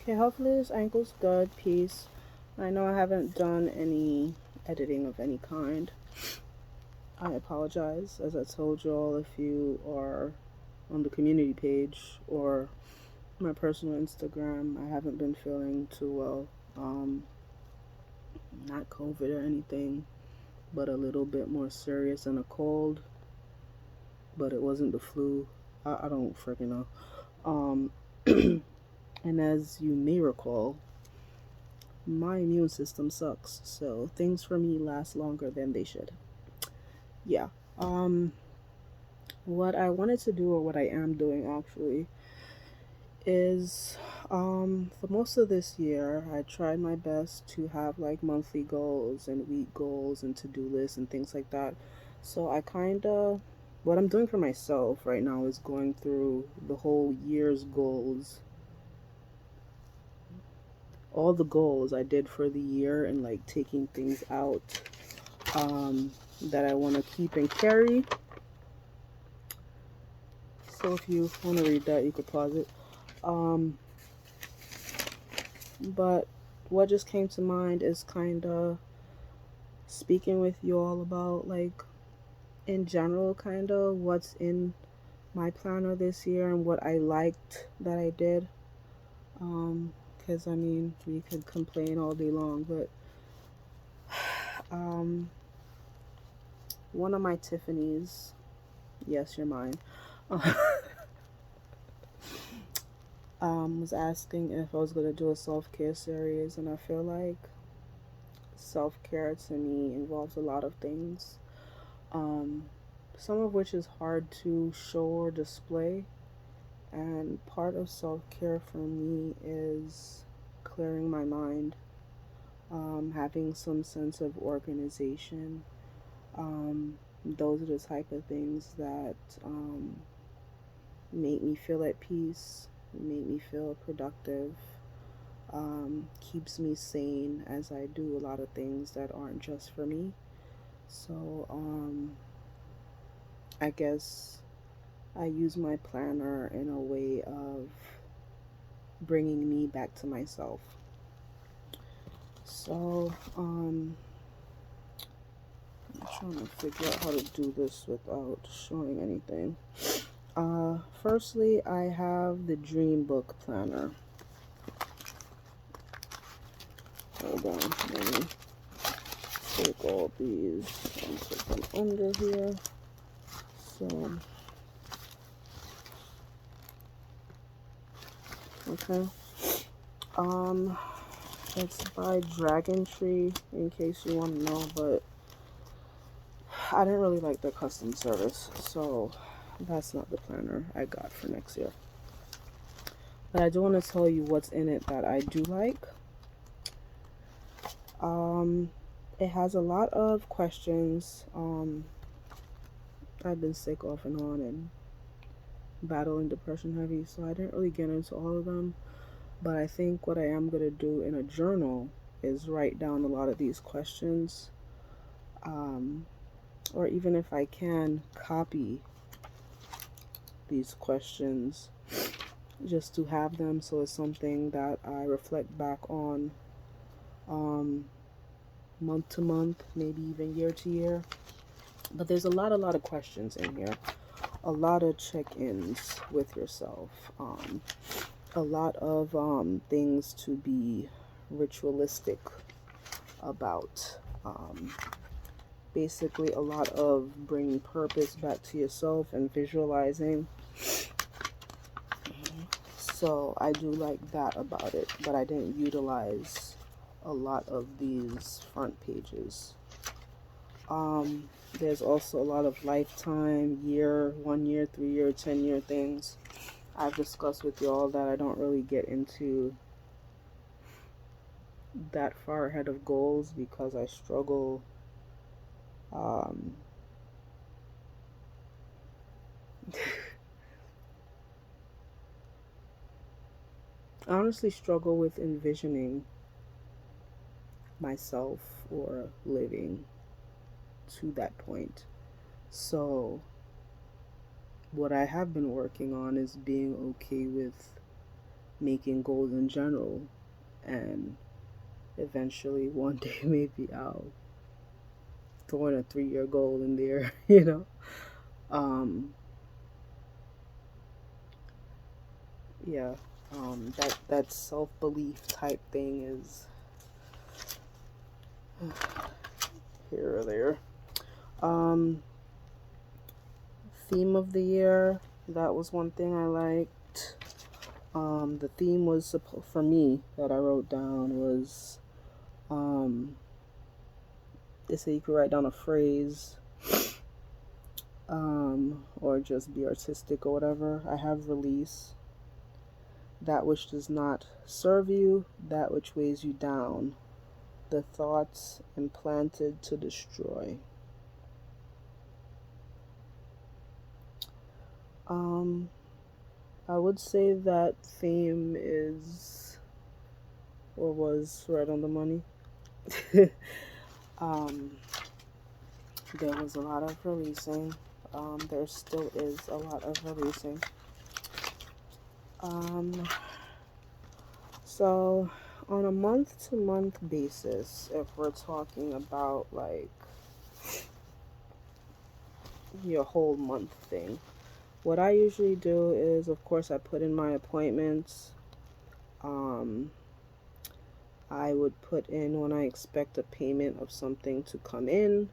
Okay, hopefully this ankle's good. Peace. I know I haven't done any editing of any kind. I apologize. As I told you all, if you are on the community page or my personal Instagram, I haven't been feeling too well. Not COVID or anything, but a little bit more serious than a cold. But it wasn't the flu. I don't freaking know. Um, and as you may recall, my immune system sucks, so things for me last longer than they should. Yeah. Um, what I wanted to do, or what I am doing actually, is for most of this year, I tried my best to have like monthly goals and week goals and to do lists and things like that. So I kind of, what I'm doing for myself right now is going through the whole year's goals, all the goals I did for the year, and like taking things out that I want to keep and carry. So if you want to read that, you could pause it. Um, but what just came to mind is kind of speaking with you all about, like, in general, kind of what's in my planner this year and what I liked that I did. Because I mean, we could complain all day long, but um, one of my Tiffany's, yes, you're mine, was asking if I was going to do a self care series, and I feel like self care to me involves a lot of things, um, some of which is hard to show or display. And part of self care for me is clearing my mind, having some sense of organization. Those are the type of things that make me feel at peace, make me feel productive, keeps me sane as I do a lot of things that aren't just for me. So, I guess I use my planner in a way of bringing me back to myself. So, I'm trying to figure out how to do this without showing anything. Firstly, I have the Dream Book Planner. Hold on, let me take all these and put them under here. So, okay. Um, it's by Dragon Tree, in case you want to know, but I didn't really like their custom service, so that's not the planner I got for next year. But I do want to tell you what's in it that I do like. Um, it has a lot of questions. I've been sick off and on and battling depression heavy, so I didn't really get into all of them. But I think what I am going to do in a journal is write down a lot of these questions. Um, or even if I can, copy these questions just to have them so it's something that I reflect back on um, month to month, maybe even year to year. But there's a lot of questions in here, a lot of check-ins with yourself, a lot of things to be ritualistic about. Basically, a lot of bringing purpose back to yourself and visualizing. So I do like that about it, but I didn't utilize a lot of these front pages. There's also a lot of lifetime, year, 1 year, 3 year, 10 year things. I've discussed with y'all that I don't really get into that far ahead of goals because I struggle. Um, I honestly struggle with envisioning myself or living to that point. So, what I have been working on is being okay with making goals in general, and eventually one day maybe I'll throw in a 3-year goal in there, Yeah, that self belief type thing is here or there. Theme of the year, that was one thing I liked. The theme was for me that I wrote down was they say you could write down a phrase, or just be artistic or whatever. I have release. That which does not serve you, that which weighs you down, the thoughts implanted to destroy. I would say that theme is, or was, right on the money. There was a lot of releasing. There still is a lot of releasing. So on a month-to-month basis, if we're talking about like your whole month thing, what I usually do is, of course, I put in my appointments. I would put in when I expect a payment of something to come in.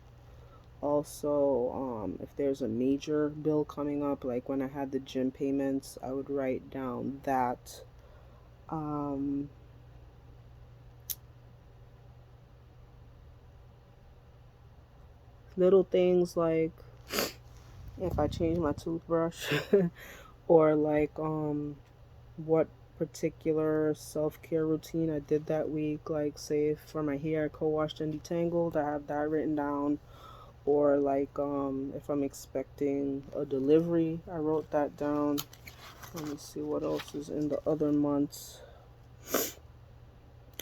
Also, if there's a major bill coming up, like when I had the gym payments, I would write down that. Little things like if I change my toothbrush or like what particular self-care routine I did that week. Like say for my hair I co-washed and detangled, I have that written down. Or like if I'm expecting a delivery, I wrote that down. Let me see what else is in the other months.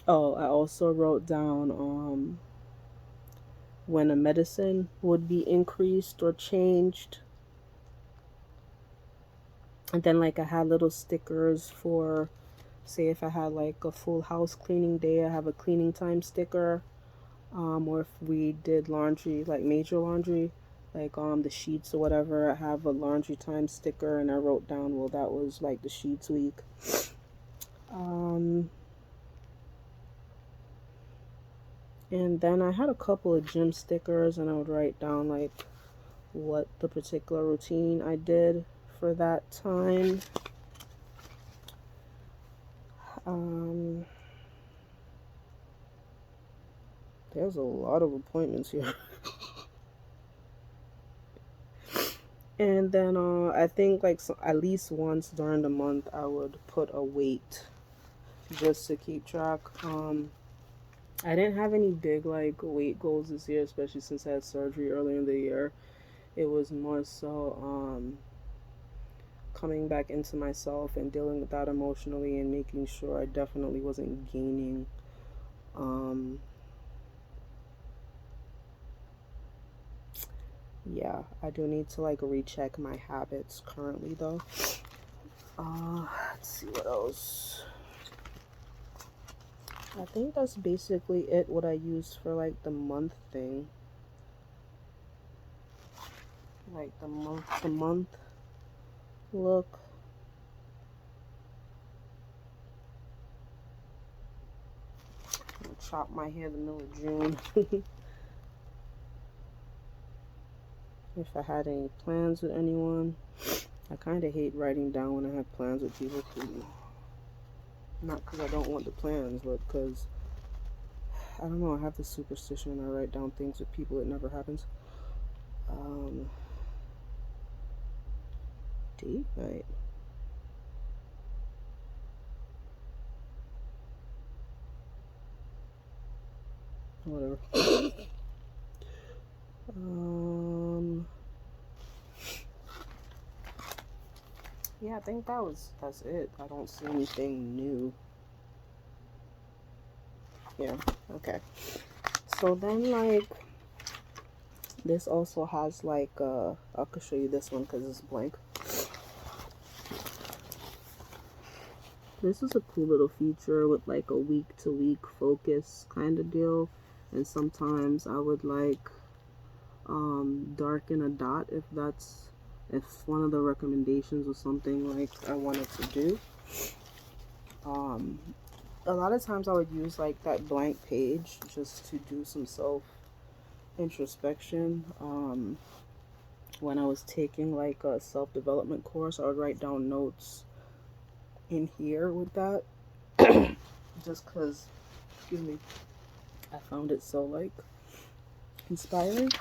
Oh, I also wrote down when a medicine would be increased or changed. And then like I had little stickers for, say if I had like a full house cleaning day, I have a cleaning time sticker. Or if we did laundry, like major laundry, like the sheets or whatever, I have a laundry time sticker, and I wrote down, well, that was like the sheets week. And then I had a couple of gym stickers, and I would write down like what the particular routine I did for that time. There's a lot of appointments here. And then I think like at least once during the month I would put a weight just to keep track. I didn't have any big like weight goals this year, especially since I had surgery earlier in the year. It was more so coming back into myself and dealing with that emotionally and making sure I definitely wasn't gaining. Yeah, I do need to like recheck my habits currently though. Let's see what else. I think that's basically it, what I used for like the month thing. Like the month look. I'll chop my hair in the middle of June. If I had any plans with anyone. I kind of hate writing down when I have plans with people. Not because I don't want the plans, but because, I don't know, I have this superstition when I write down things with people, it never happens. Date night. Whatever. Yeah, I think that's it. I don't see anything new. Yeah, okay. So then like this also has like I could show you this one because it's blank. This is a cool little feature with like a week to week focus kind of deal. And sometimes I would like darken a dot if one of the recommendations was something like I wanted to do. A lot of times I would use like that blank page just to do some self introspection. When I was taking like a self development course, I would write down notes in here with that, just because, excuse me, I found it so like inspiring.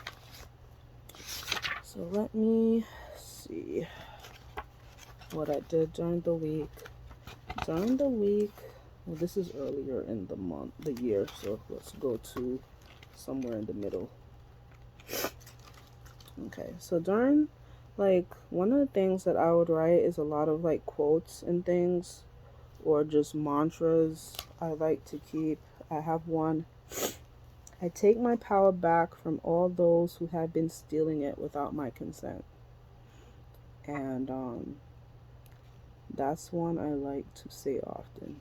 So let me see what I did during the week. During the week, well, this is earlier in the year, so let's go to somewhere in the middle. Okay, so during, like, one of the things that I would write is a lot of like quotes and things, or just mantras I like to keep. I have one: I take my power back from all those who have been stealing it without my consent. And that's one I like to say often.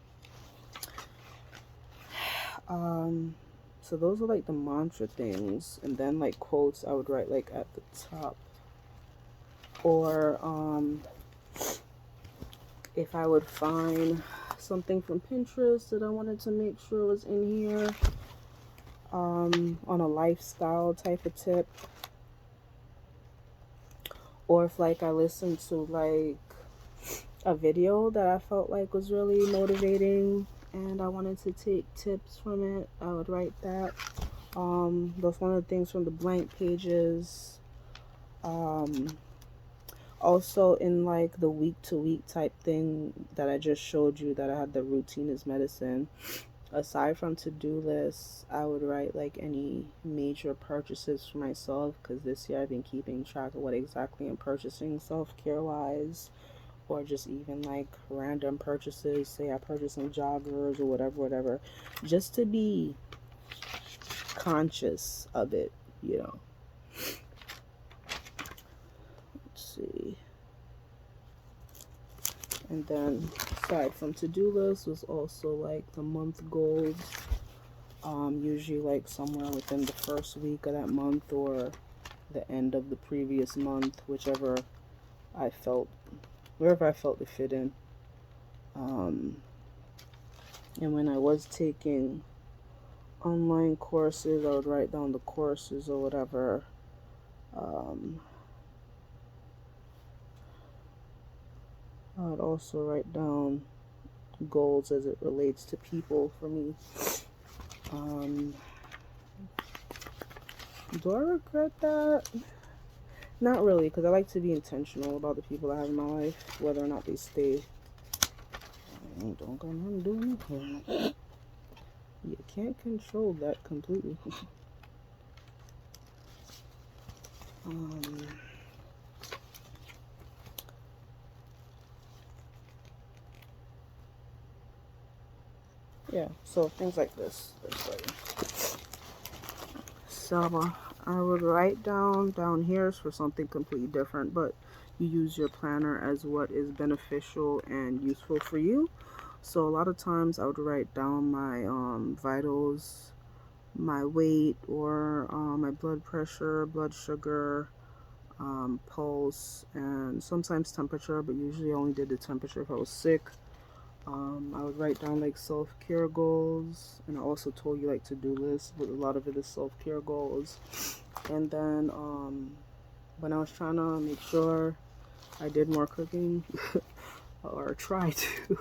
So those are like the mantra things, and then like quotes I would write like at the top. Or if I would find something from Pinterest that I wanted to make sure was in here, on a lifestyle type of tip, or if like I listened to like a video that I felt like was really motivating and I wanted to take tips from it, I would write that. That's one of the things from the blank pages. Also in like the week to week type thing that I just showed you, that I had the routine is medicine. Aside from to-do lists, I would write like any major purchases for myself, because this year I've been keeping track of what exactly I'm purchasing self-care wise, or just even like random purchases. Say I purchased some joggers or whatever, just to be conscious of it, you know. Let's see. And then aside from to-do lists was also like the month goals. Usually like somewhere within the first week of that month or the end of the previous month, wherever I felt it fit in. And when I was taking online courses, I would write down the courses or whatever. I would also write down goals as it relates to people for me. Do I regret that? Not really, because I like to be intentional about the people I have in my life, whether or not they stay. Don't go on doing anything. You can't control that completely. Yeah, so things like this. So I would write down here is for something completely different, but you use your planner as what is beneficial and useful for you. So a lot of times I would write down my vitals, my weight, or my blood pressure, blood sugar, pulse, and sometimes temperature, but usually I only did the temperature if I was sick. I would write down like self-care goals, and I also told you like to-do lists, but a lot of it is self-care goals. And then when I was trying to make sure I did more cooking or try to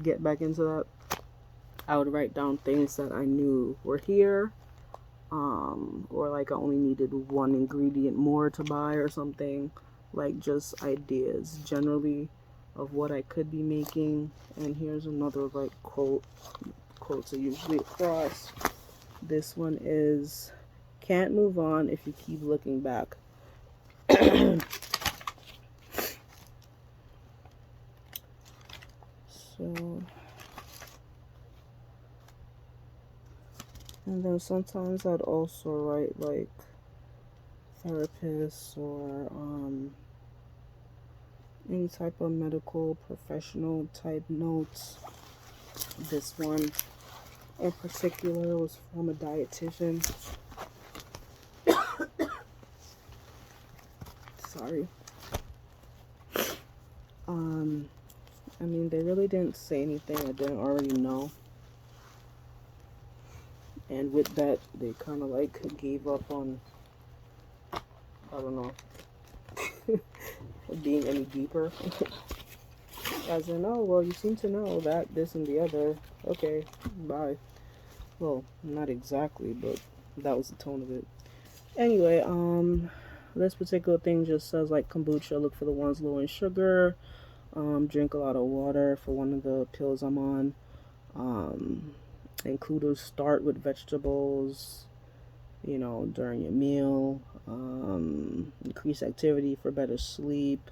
get back into that, I would write down things that I knew were here, or like I only needed one ingredient more to buy or something, like just ideas generally of what I could be making. And here's another like quotes I usually across. This one is, can't move on if you keep looking back. So, and then sometimes I'd also write like therapists or any type of medical professional type notes. This one in particular was from a dietitian. Sorry. I mean, they really didn't say anything I didn't already know. And with that, they kind of like gave up on, I don't know, being any deeper. As in, oh, well, you seem to know that, this, and the other. Okay, bye. Well, not exactly, but that was the tone of it. Anyway, this particular thing just says like kombucha, look for the ones low in sugar. Drink a lot of water for one of the pills I'm on. Include a start with vegetables, during your meal. Increase activity for better sleep.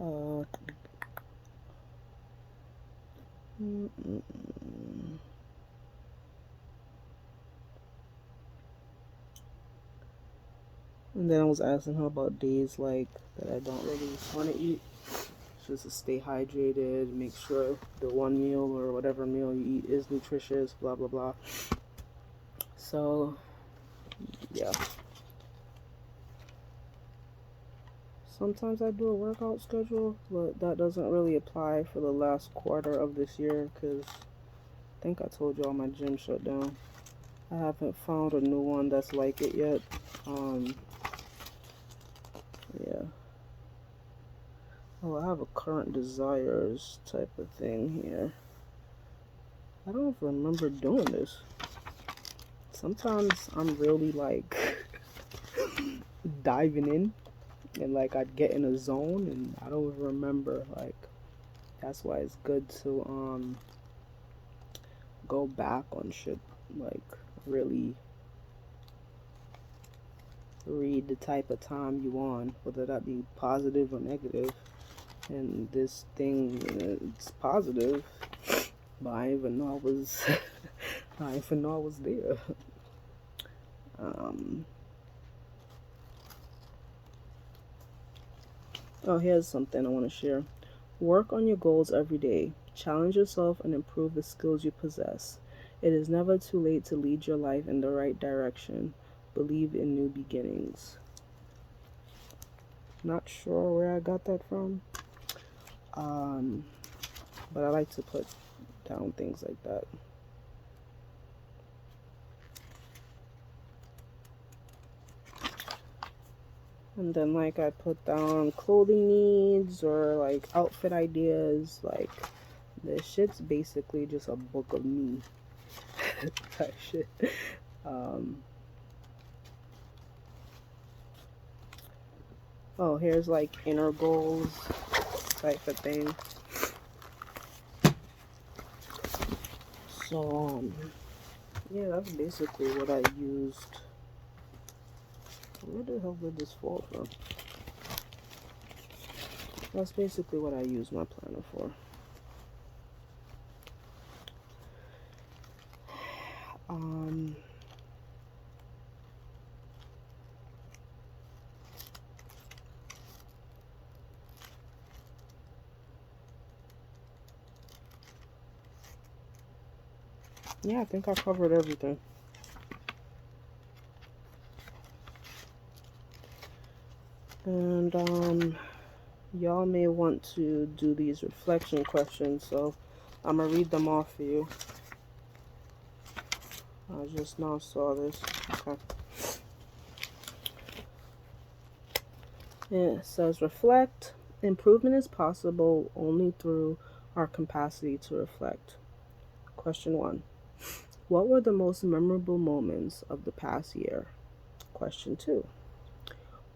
Uh, And then I was asking her about days like that I don't really want to eat, just to stay hydrated, make sure the one meal or whatever meal you eat is nutritious, blah blah blah. So yeah, sometimes I do a workout schedule, but that doesn't really apply for the last quarter of this year because I think I told y'all my gym shut down. I haven't found a new one that's like it yet. Yeah. Oh, I have a current desires type of thing here. I don't remember doing this. Sometimes I'm really like diving in and like I'd get in a zone and I don't remember. Like that's why it's good to go back on shit, like really read the type of time you on, whether that be positive or negative. And this thing, it's positive, but I didn't even know I was I didn't even know I was there. Oh, here's something I want to share. Work on your goals every day. Challenge yourself and improve the skills you possess. It is never too late to lead your life in the right direction. Believe in new beginnings. Not sure where I got that from. But I like to put down things like that. And then like I put down clothing needs or like outfit ideas. Like this shit's basically just a book of me type shit. Oh, here's like inner goals type of thing. So yeah, that's basically what I used. Where the hell did this fall from? That's basically what I use my planner for. Yeah, I think I covered everything. And y'all may want to do these reflection questions, so I'm gonna read them off for you. I just now saw this. Okay. Yeah, it says reflect. Improvement is possible only through our capacity to reflect. Question 1. What were the most memorable moments of the past year? Question 2.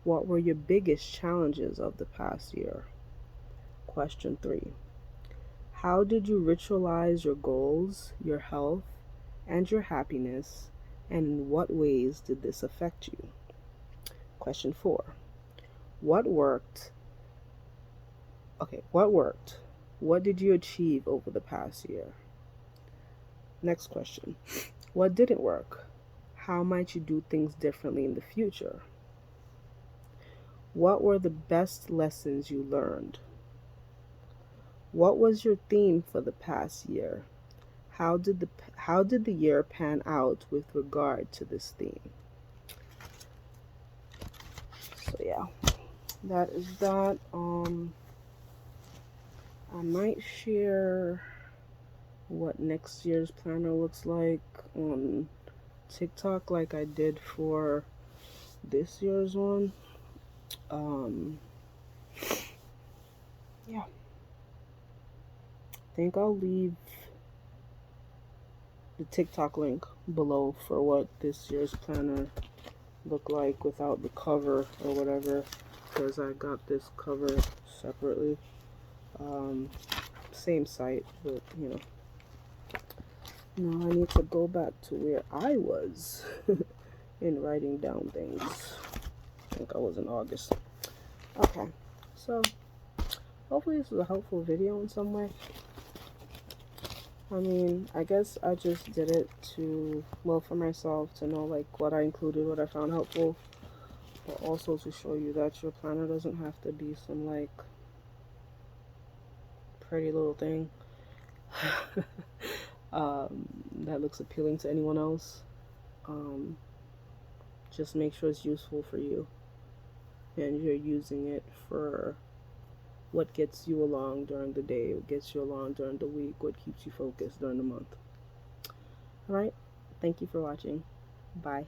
What were your biggest challenges of the past year? Question 3. How did you ritualize your goals, your health, and your happiness, and in what ways did this affect you? Question 4. What worked? What worked? What did you achieve over the past year? Next question. What didn't work? How might you do things differently in the future? What were the best lessons you learned? What was your theme for the past year? How did the year pan out with regard to this theme? So yeah, that is that. I might share what next year's planner looks like on TikTok like I did for this year's one. Yeah. I think I'll leave the TikTok link below for what this year's planner looked like without the cover or whatever, because I got this cover separately. Same site, but you know. Now I need to go back to where I was in writing down things. I think I was in August. Okay, so hopefully this is a helpful video in some way. I mean, I guess I just did it to, well, for myself, to know like what I included, what I found helpful, but also to show you that your planner doesn't have to be some like pretty little thing that looks appealing to anyone else. Just make sure it's useful for you and you're using it for what gets you along during the day, what gets you along during the week, what keeps you focused during the month. All right, thank you for watching. Bye.